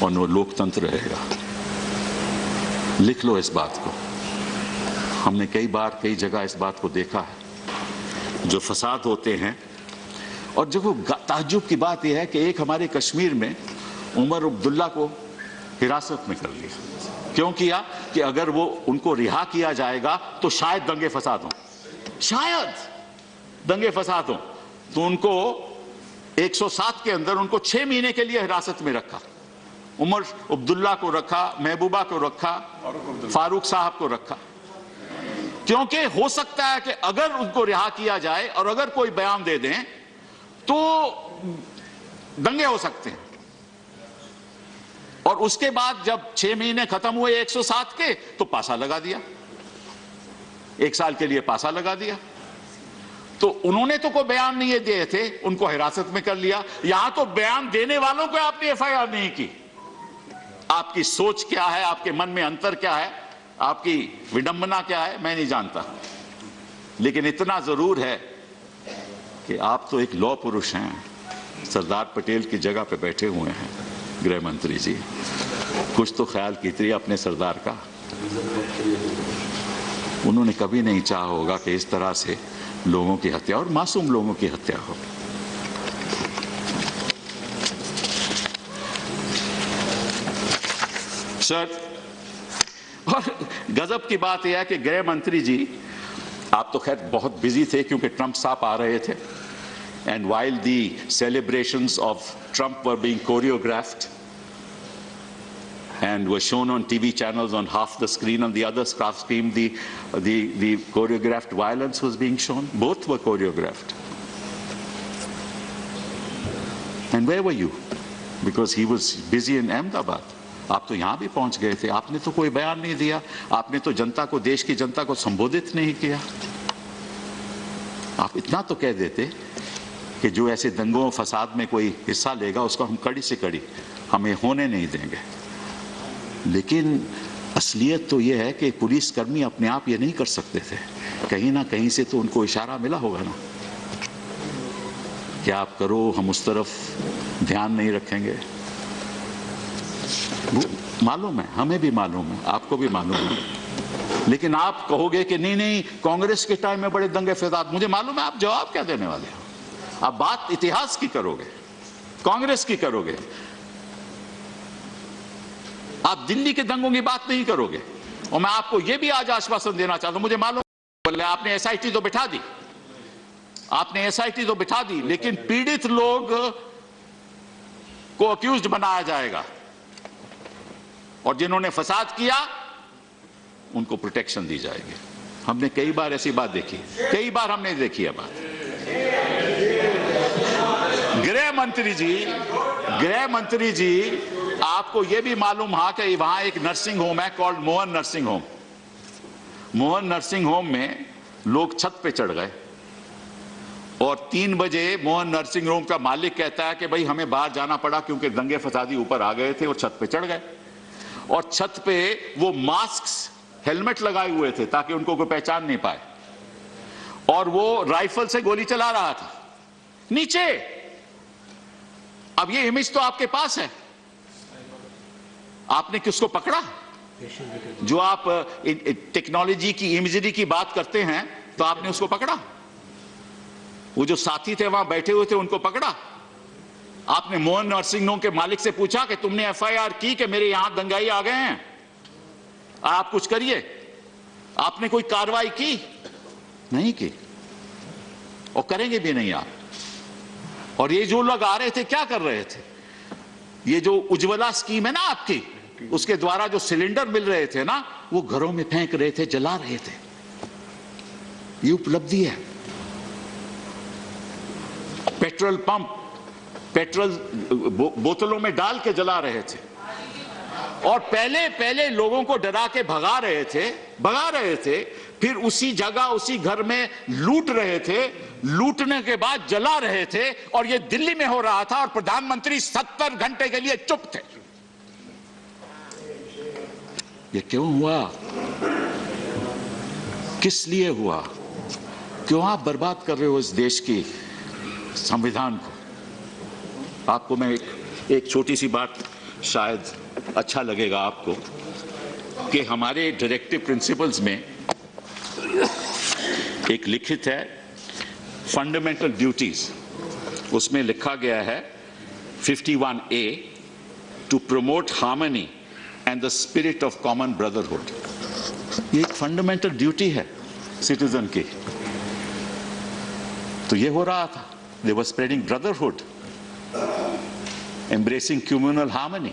और न लोकतंत्र रहेगा। लिख लो इस बात को। हमने कई बार कई जगह इस बात को देखा है। जो फसाद होते हैं, और जो ताज्जुब की बात यह है कि एक हमारे कश्मीर में उमर अब्दुल्ला को हिरासत में कर लिया। क्यों किया? कि अगर वो उनको रिहा किया जाएगा तो शायद दंगे फसाद हों, शायद दंगे फसाद हों। तो उनको 107 के अंदर उनको 6 महीने के लिए हिरासत में रखा। उमर अब्दुल्ला को रखा, महबूबा को रखा, फारूक साहब को रखा, क्योंकि हो सकता है कि अगर उनको रिहा किया जाए और अगर कोई बयान दे दें तो दंगे हो सकते हैं। और उसके बाद जब 6 महीने खत्म हुए 107 के, तो पासा लगा दिया, 1 साल के लिए पासा लगा दिया। तो उन्होंने तो कोई बयान नहीं दिए थे, उनको हिरासत में कर लिया। यहां तो बयान देने वालों को आपने एफआईआर नहीं की। आपकी सोच क्या है, आपके मन में अंतर क्या है, आपकी विडंबना क्या है, मैं नहीं जानता। लेकिन इतना जरूर है कि आप तो एक लौह पुरुष हैं, सरदार पटेल की जगह पे बैठे हुए हैं गृह मंत्री जी। कुछ तो ख्याल कीजिए अपने सरदार का। उन्होंने कभी नहीं चाहा होगा कि इस तरह से लोगों की हत्या, और मासूम लोगों की हत्या हो। सर, और गजब की बात यह है कि गृह मंत्री जी, आप तो खैर बहुत बिजी थे क्योंकि ट्रंप साहब आ रहे थे, and while the celebrations of Trump were being choreographed and were shown on TV channels on half the screen, on the other half screen the choreographed violence was being shown. Both were choreographed. And where were you? Because he was busy in Ahmedabad. आप तो यहां भी पहुंच गए थे, आपने तो कोई बयान नहीं दिया, आपने तो जनता को, देश की जनता को संबोधित नहीं किया। आप इतना तो कह देते कि जो ऐसे दंगों फसाद में कोई हिस्सा लेगा उसको हम कड़ी से कड़ी हमें होने नहीं देंगे। लेकिन असलियत तो यह है कि पुलिसकर्मी अपने आप ये नहीं कर सकते थे, कहीं ना कहीं से तो उनको इशारा मिला होगा ना कि आप करो, हम उस तरफ ध्यान नहीं रखेंगे। मालूम है, हमें भी मालूम है, आपको भी मालूम है। लेकिन आप कहोगे कि नहीं नहीं, कांग्रेस के टाइम में बड़े दंगे फसाद। मुझे मालूम है आप जवाब क्या देने वाले हो। आप बात इतिहास की करोगे, कांग्रेस की करोगे, आप दिल्ली के दंगों की बात नहीं करोगे। और मैं आपको यह भी आज आश्वासन देना चाहता हूं, मुझे मालूम है आपने एसआईटी तो बिठा दी, आपने एसआईटी तो बिठा दी, लेकिन पीड़ित लोग को अक्यूज्ड बनाया जाएगा और जिन्होंने फसाद किया उनको प्रोटेक्शन दी जाएगी। हमने कई बार ऐसी बात देखी, कई बार हमने देखी है बात। गृह मंत्री जी, आपको यह भी मालूम है कि वहां एक नर्सिंग होम है called Mohan nursing home. Mohan nursing home में लोग छत पे चढ़ गए और 3 बजे मोहन नर्सिंग होम का मालिक कहता है कि भाई हमें बाहर जाना पड़ा क्योंकि दंगे फसादी ऊपर आ गए थे और छत पे चढ़ गए। और छत पे वो मास्क, हेलमेट लगाए हुए थे ताकि उनको कोई पहचान नहीं पाए, और वो राइफल से गोली चला रहा था नीचे। अब ये इमेज तो आपके पास है, आपने किसको पकड़ा? जो आप टेक्नोलॉजी की, इमेजरी की बात करते हैं, तो आपने उसको पकड़ा? वो जो साथी थे वहां बैठे हुए थे उनको पकड़ा? आपने मोहन नर्सिंग होम के मालिक से पूछा कि तुमने एफआईआर की कि मेरे यहां दंगाई आ गए हैं, आप कुछ करिए? आपने कोई कार्रवाई की? नहीं की, और करेंगे भी नहीं आप। और ये जो लोग आ रहे थे क्या कर रहे थे? ये जो उज्ज्वला स्कीम है ना आपकी, उसके द्वारा जो सिलेंडर मिल रहे थे ना, वो घरों में फेंक रहे थे, जला रहे थे। ये उपलब्धि है। पेट्रोल पंप, पेट्रोल बोतलों में डाल के जला रहे थे, और पहले लोगों को डरा के भगा रहे थे, फिर उसी जगह उसी घर में लूट रहे थे, लूटने के बाद जला रहे थे। और ये दिल्ली में हो रहा था और प्रधानमंत्री 70 घंटे के लिए चुप थे। ये क्यों हुआ? किस लिए हुआ? क्यों आप बर्बाद कर रहे हो इस देश की संविधान को? आपको मैं एक छोटी सी बात शायद अच्छा लगेगा आपको कि हमारे डायरेक्टिव प्रिंसिपल्स में एक लिखित है फंडामेंटल ड्यूटीज, उसमें लिखा गया है 51A to promote harmony and the spirit of common brotherhood. ये एक फंडामेंटल ड्यूटी है सिटीजन की। तो ये हो रहा था, they were spreading brotherhood, embracing communal harmony।